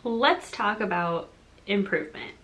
let's talk about improvement.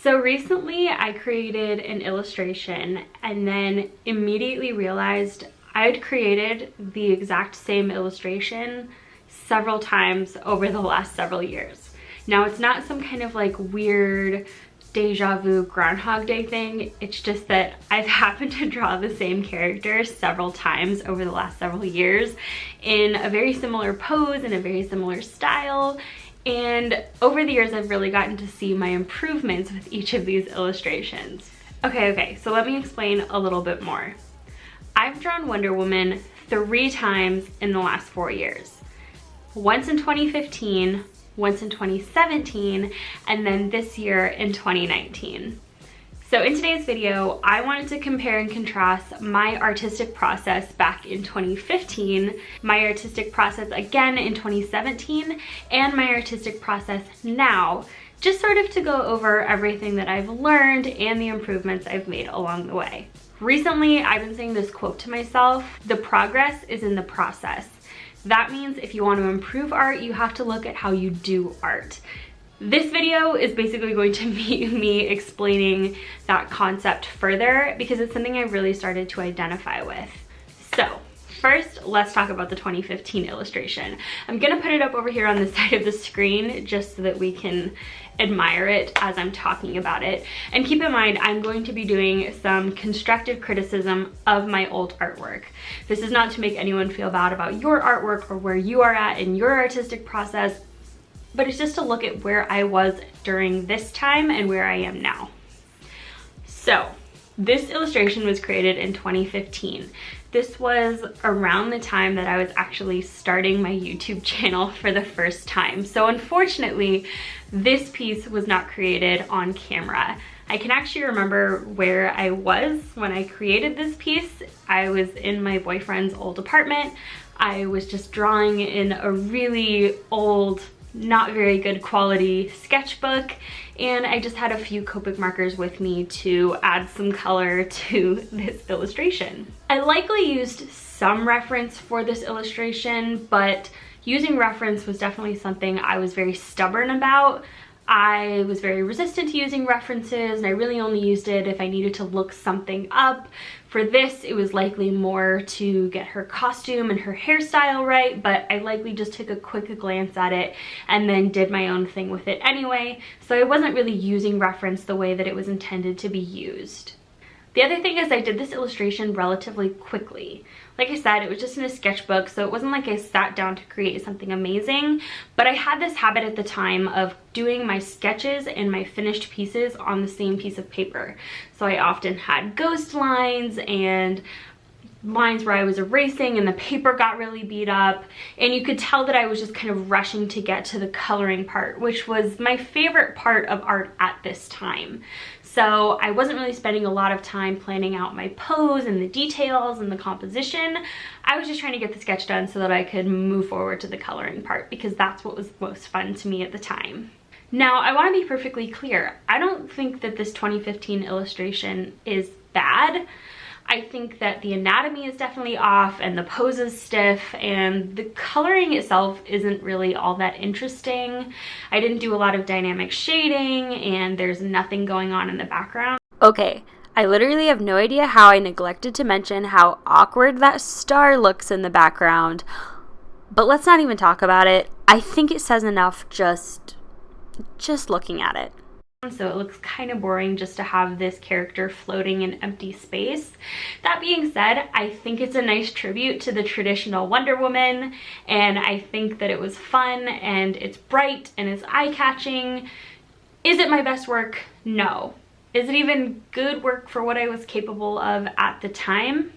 So recently I created an illustration and then immediately realized I'd created the exact same illustration several times over the last several years. Now it's not some kind of like weird deja vu Groundhog Day thing. It's just that I've happened to draw the same character several times over the last several years in a very similar pose and a very similar style. And over the years, I've really gotten to see my improvements with each of these illustrations. Okay, so let me explain a little bit more. I've drawn Wonder Woman 3 times in the last 4 years. Once in 2015, once in 2017, and then this year in 2019. So in today's video, I wanted to compare and contrast my artistic process back in 2015, my artistic process again in 2017, and my artistic process now, just sort of to go over everything that I've learned and the improvements I've made along the way. Recently, I've been saying this quote to myself: the progress is in the process. That means if you want to improve art, you have to look at how you do art. This video is basically going to be me explaining that concept further because it's something I really started to identify with. So first, let's talk about the 2015 illustration. I'm gonna put it up over here on the side of the screen just so that we can admire it as I'm talking about it. And keep in mind, I'm going to be doing some constructive criticism of my old artwork. This is not to make anyone feel bad about your artwork or where you are at in your artistic process, but it's just to look at where I was during this time and where I am now. So this illustration was created in 2015. This was around the time that I was actually starting my YouTube channel for the first time. So unfortunately, this piece was not created on camera. I can actually remember where I was when I created this piece. I was in my boyfriend's old apartment. I was just drawing in a really old, not very good quality sketchbook, and I just had a few Copic markers with me to add some color to this illustration. I likely used some reference for this illustration, but using reference was definitely something I was very stubborn about. I was very resistant to using references, and I really only used it if I needed to look something up. For this, it was likely more to get her costume and her hairstyle right, but I likely just took a quick glance at it and then did my own thing with it anyway, so I wasn't really using reference the way that it was intended to be used. The other thing is I did this illustration relatively quickly. Like I said, it was just in a sketchbook, so it wasn't like I sat down to create something amazing, but I had this habit at the time of doing my sketches and my finished pieces on the same piece of paper. So I often had ghost lines and lines where I was erasing and the paper got really beat up, and you could tell that I was just kind of rushing to get to the coloring part, which was my favorite part of art at this time. So I wasn't really spending a lot of time planning out my pose and the details and the composition. I was just trying to get the sketch done so that I could move forward to the coloring part, because that's what was most fun to me at the time. Now, I want to be perfectly clear. I don't think that this 2015 illustration is bad. I think that the anatomy is definitely off and the pose is stiff and the coloring itself isn't really all that interesting. I didn't do a lot of dynamic shading and there's nothing going on in the background. Okay, I literally have no idea how I neglected to mention how awkward that star looks in the background. But let's not even talk about it. I think it says enough just looking at it. So it looks kind of boring just to have this character floating in empty space. That being said, I think it's a nice tribute to the traditional Wonder Woman, and I think that it was fun and it's bright and it's eye-catching. Is it my best work? No. Is it even good work for what I was capable of at the time?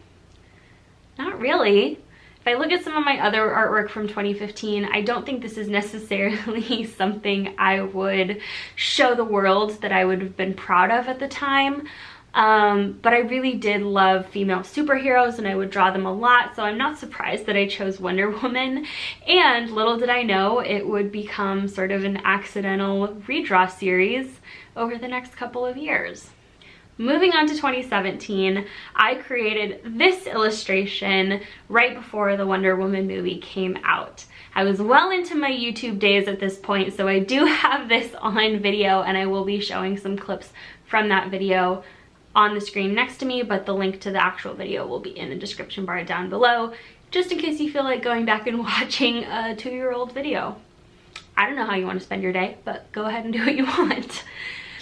Not really. If I look at some of my other artwork from 2015, I don't think this is necessarily something I would show the world that I would have been proud of at the time. But I really did love female superheroes and I would draw them a lot, so I'm not surprised that I chose Wonder Woman. And little did I know it would become sort of an accidental redraw series over the next couple of years. Moving on to 2017, I created this illustration right before the Wonder Woman movie came out. I was well into my YouTube days at this point, so I do have this on video, and I will be showing some clips from that video on the screen next to me, but the link to the actual video will be in the description bar down below, just in case you feel like going back and watching a 2-year-old video. I don't know how you want to spend your day, but go ahead and do what you want.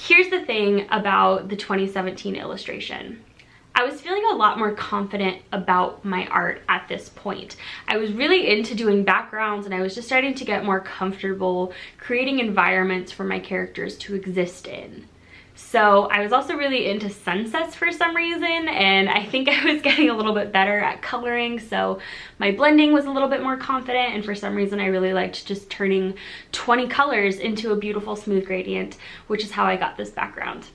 Here's the thing about the 2017 illustration. I was feeling a lot more confident about my art at this point. I was really into doing backgrounds, and I was just starting to get more comfortable creating environments for my characters to exist in. So I was also really into sunsets for some reason, and I think I was getting a little bit better at coloring, so my blending was a little bit more confident, and for some reason I really liked just turning 20 colors into a beautiful smooth gradient, which is how I got this background.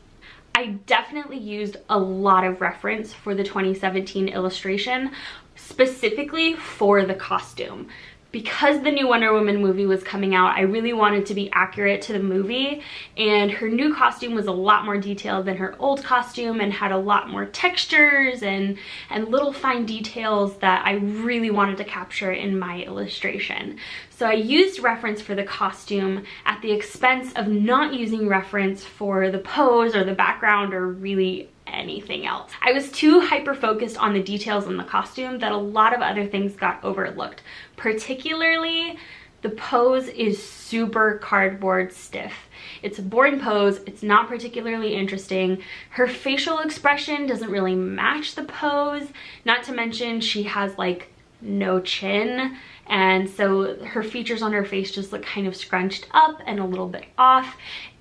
I definitely used a lot of reference for the 2017 illustration, specifically for the costume. Because the new Wonder Woman movie was coming out, I really wanted to be accurate to the movie, and her new costume was a lot more detailed than her old costume and had a lot more textures and little fine details that I really wanted to capture in my illustration. So I used reference for the costume at the expense of not using reference for the pose or the background or really anything else. I was too hyper-focused on the details in the costume that a lot of other things got overlooked. Particularly, the pose is super cardboard stiff. It's a boring pose, it's not particularly interesting. Her facial expression doesn't really match the pose, not to mention she has like no chin, and so her features on her face just look kind of scrunched up and a little bit off.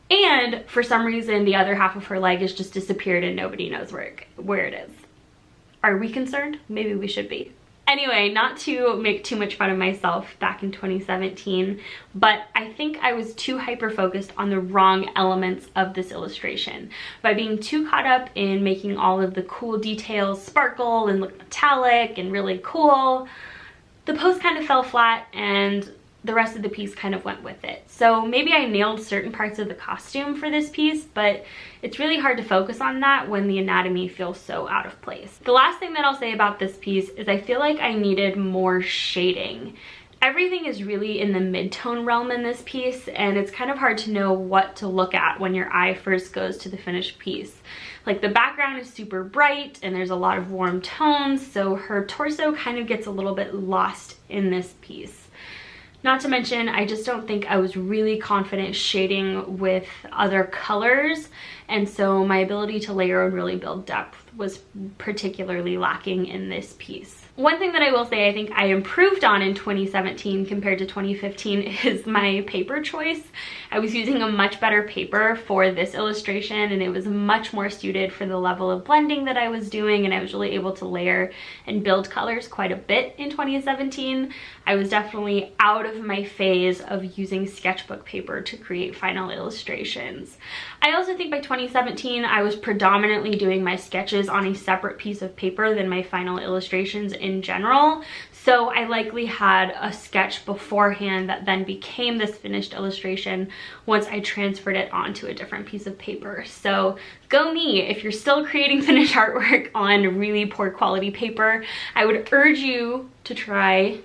And for some reason, the other half of her leg has just disappeared and nobody knows where it is. Are we concerned? Maybe we should be. Anyway, not to make too much fun of myself back in 2017, but I think I was too hyper-focused on the wrong elements of this illustration. By being too caught up in making all of the cool details sparkle and look metallic and really cool, the pose kind of fell flat and the rest of the piece kind of went with it. So maybe I nailed certain parts of the costume for this piece, but it's really hard to focus on that when the anatomy feels so out of place. The last thing that I'll say about this piece is I feel like I needed more shading. Everything is really in the mid-tone realm in this piece, and it's kind of hard to know what to look at when your eye first goes to the finished piece. Like, the background is super bright and there's a lot of warm tones, so her torso kind of gets a little bit lost in this piece. Not to mention, I just don't think I was really confident shading with other colors, and so my ability to layer and really build depth was particularly lacking in this piece. One thing that I will say I think I improved on in 2017 compared to 2015 is my paper choice. I was using a much better paper for this illustration, and it was much more suited for the level of blending that I was doing, and I was really able to layer and build colors quite a bit in 2017. I was definitely out of my phase of using sketchbook paper to create final illustrations. I also think by 2017 I was predominantly doing my sketches on a separate piece of paper than my final illustrations in general, so I likely had a sketch beforehand that then became this finished illustration once I transferred it onto a different piece of paper. So go me, if you're still creating finished artwork on really poor quality paper, I would urge you to try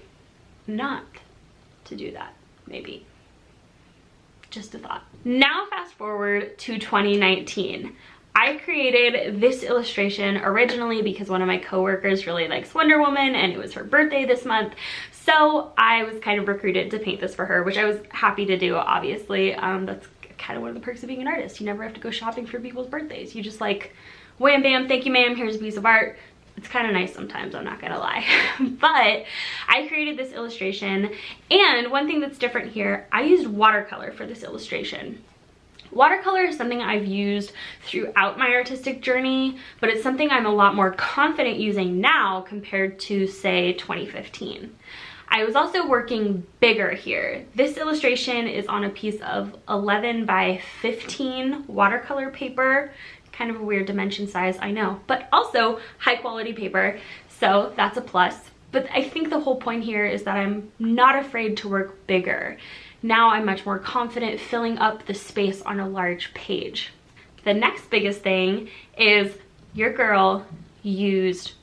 not to do that, maybe. Just a thought. Now fast forward to 2019. I created this illustration originally because one of my coworkers really likes Wonder Woman and it was her birthday this month. So I was kind of recruited to paint this for her, which I was happy to do, obviously. That's kind of one of the perks of being an artist. You never have to go shopping for people's birthdays. You just like, wham bam, thank you ma'am, here's a piece of art. It's kind of nice sometimes, I'm not gonna lie. But I created this illustration, and one thing that's different here, I used watercolor for this illustration. Watercolor is something I've used throughout my artistic journey, but it's something I'm a lot more confident using now compared to, say, 2015. I was also working bigger here. This illustration is on a piece of 11 by 15 watercolor paper. Kind of a weird dimension size, I know, but also high quality paper, so that's a plus. But I think the whole point here is that I'm not afraid to work bigger. Now I'm much more confident filling up the space on a large page. The next biggest thing is your girl used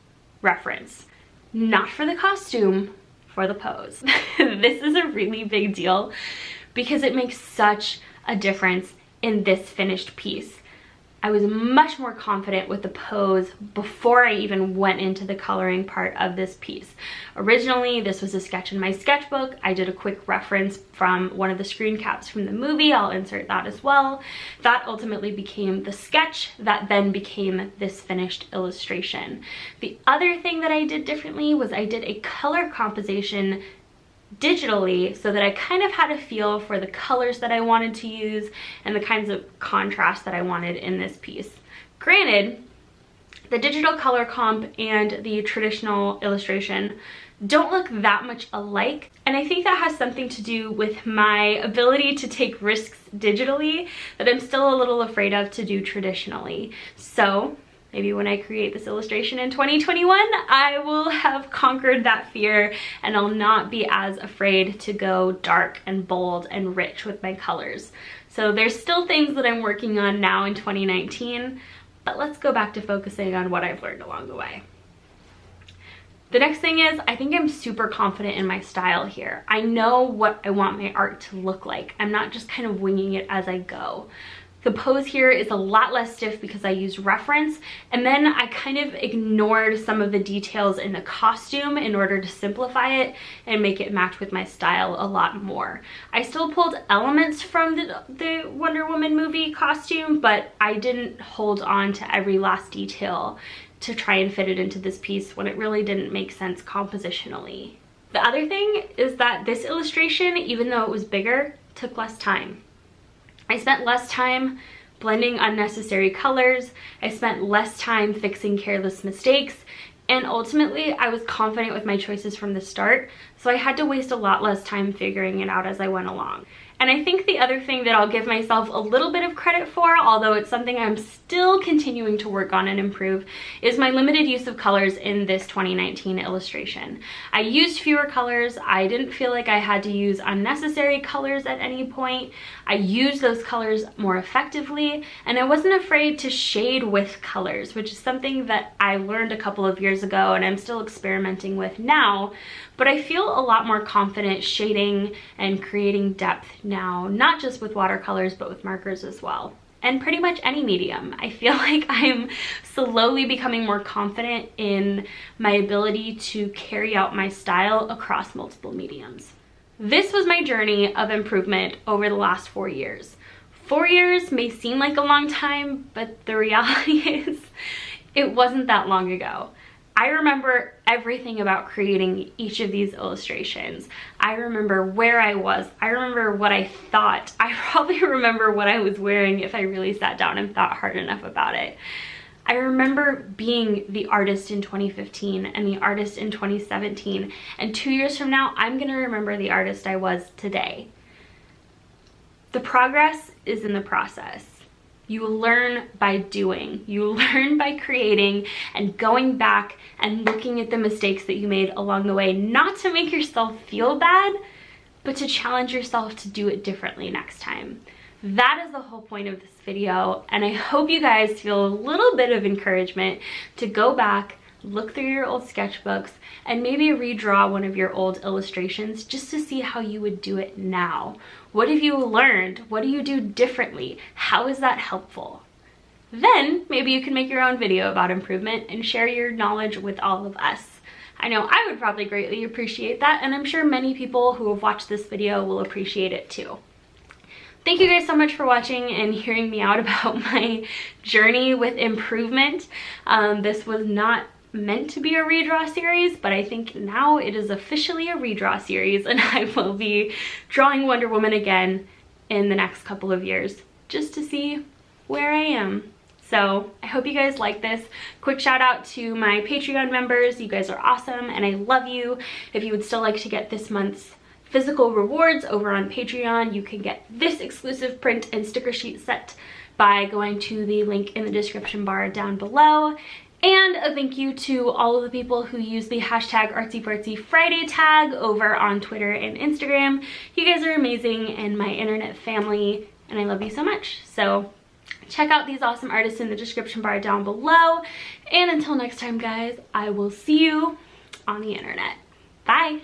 reference. Not for the costume, for the pose. This is a really big deal because it makes such a difference in this finished piece. I was much more confident with the pose before I even went into the coloring part of this piece. Originally, this was a sketch in my sketchbook. I did a quick reference from one of the screen caps from the movie. I'll insert that as well. That ultimately became the sketch that then became this finished illustration. The other thing that I did differently was I did a color composition digitally so that I kind of had a feel for the colors that I wanted to use and the kinds of contrast that I wanted in this piece. Granted, the digital color comp and the traditional illustration don't look that much alike, and I think that has something to do with my ability to take risks digitally that I'm still a little afraid of to do traditionally. So maybe when I create this illustration in 2021, I will have conquered that fear and I'll not be as afraid to go dark and bold and rich with my colors. So there's still things that I'm working on now in 2019, but let's go back to focusing on what I've learned along the way. The next thing is, I think I'm super confident in my style here. I know what I want my art to look like. I'm not just kind of winging it as I go. The pose here is a lot less stiff because I used reference, and then I kind of ignored some of the details in the costume in order to simplify it and make it match with my style a lot more. I still pulled elements from the Wonder Woman movie costume, but I didn't hold on to every last detail to try and fit it into this piece when it really didn't make sense compositionally. The other thing is that this illustration, even though it was bigger, took less time. I spent less time blending unnecessary colors, I spent less time fixing careless mistakes, and ultimately I was confident with my choices from the start, so I had to waste a lot less time figuring it out as I went along. And I think the other thing that I'll give myself a little bit of credit for, although it's something I'm still continuing to work on and improve, is my limited use of colors in this 2019 illustration. I used fewer colors. I didn't feel like I had to use unnecessary colors at any point. I used those colors more effectively, and I wasn't afraid to shade with colors, which is something that I learned a couple of years ago and I'm still experimenting with now. But I feel a lot more confident shading and creating depth now, not just with watercolors, but with markers as well. And pretty much any medium. I feel like I'm slowly becoming more confident in my ability to carry out my style across multiple mediums. This was my journey of improvement over the last 4 years. 4 years may seem like a long time, but the reality is it wasn't that long ago. I remember everything about creating each of these illustrations. I remember where I was. I remember what I thought. I probably remember what I was wearing if I really sat down and thought hard enough about it. I remember being the artist in 2015 and the artist in 2017. And 2 years from now, I'm gonna remember the artist I was today. The progress is in the process. You learn by doing. You learn by creating and going back and looking at the mistakes that you made along the way, not to make yourself feel bad, but to challenge yourself to do it differently next time. That is the whole point of this video, and I hope you guys feel a little bit of encouragement to go back, look through your old sketchbooks, and maybe redraw one of your old illustrations just to see how you would do it now. What have you learned? What do you do differently? How is that helpful? Then maybe you can make your own video about improvement and share your knowledge with all of us. I know I would probably greatly appreciate that, and I'm sure many people who have watched this video will appreciate it too. Thank you guys so much for watching and hearing me out about my journey with improvement. This was not meant to be a redraw series, but I think now it is officially a redraw series, and I will be drawing Wonder Woman again in the next couple of years just to see where I am. So I hope you guys like this. Quick shout out to my Patreon members. You guys are awesome and I love you. If you would still like to get this month's physical rewards over on Patreon, you can get this exclusive print and sticker sheet set by going to the link in the description bar down below. And a thank you to all of the people who use the hashtag ArtsyFartsy tag over on Twitter and Instagram. You guys are amazing and my internet family, and I love you so much. So Check out these awesome artists in the description bar down below. And until next time, guys, I will see you on the internet. Bye.